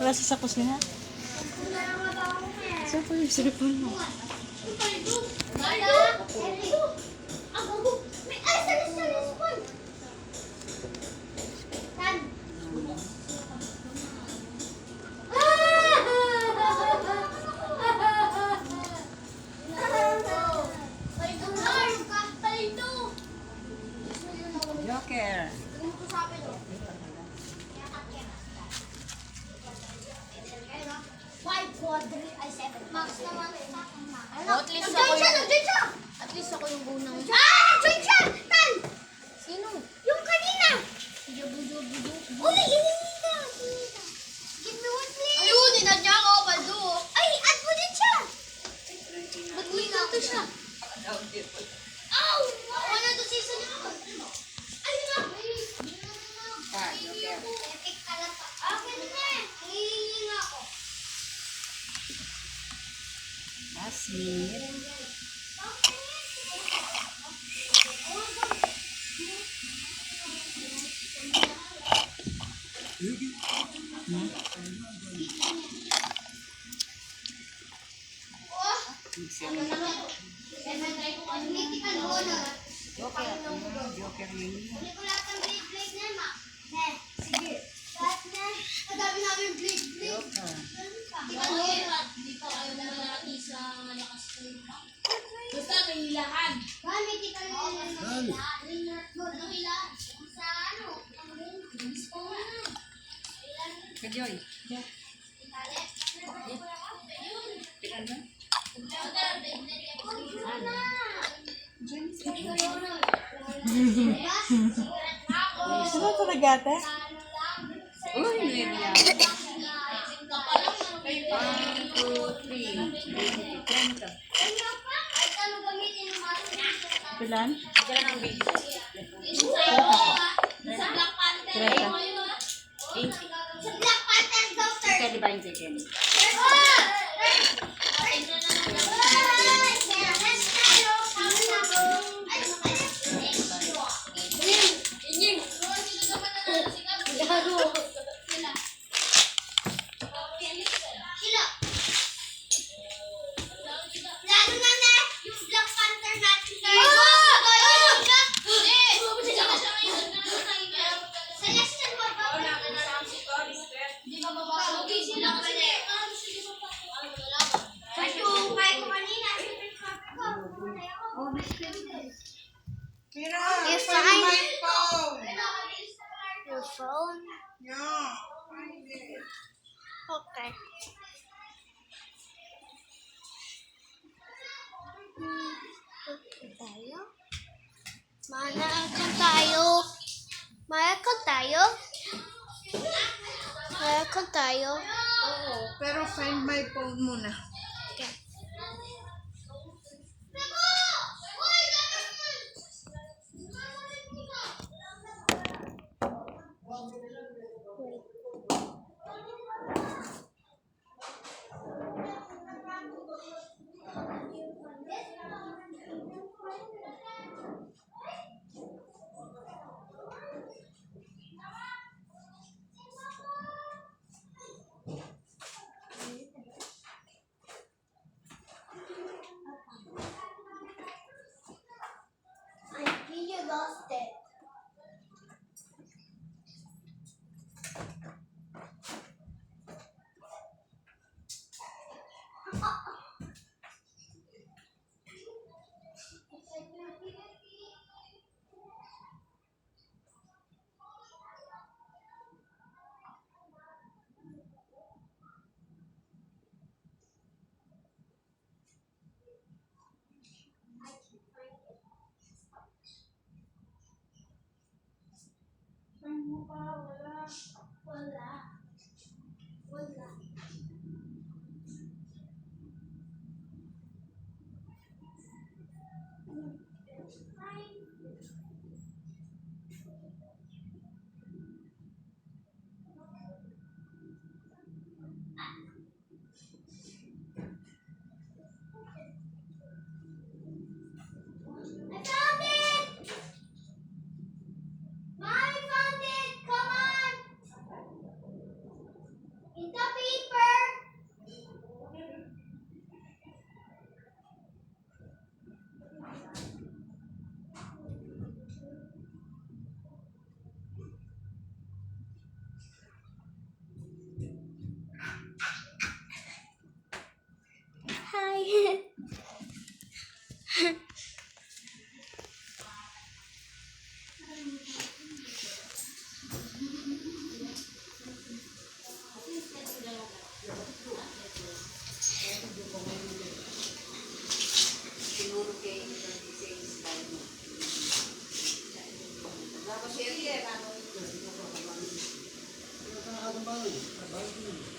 klase sa kusina. Saan po yung cellphone mo? Joker. At least ako yung bunang. Sino? Yung kanina! Uli, ininita! Give me one, please! Ayun, inad niya ako, Baldo. Ay, add mo din siya! Ba't may ganito siya? Ow! Ako na to season ako. Ayun na! Joker. Epic ka lang pa. Okay na eh. Nangihingi nga ako. Asmir. Political honor. Joker. Joker yun. Hindi ko lahat ng blade na, ma. Sige. Lahat na. Madami namin blade. Joker. Hindi pa kayo naman natin sa malakas kayo. Basta may hilahan. Political honor. Sa ano? Kajoy. Tingnan mo. Saan ito nagate? Uy, ngayon yan. 1, 2, 3. 30. Pilan? Diyan ang big. Sa Black Panther. 80. Sa Black Panther daughter. Kaya di ba yung chicken? Your sign? Your phone? Okay. Tayo? Mana-account tayo? May-account tayo? May-account tayo? Oo, pero find my phone muna. Okay. I think you lost it. Bye.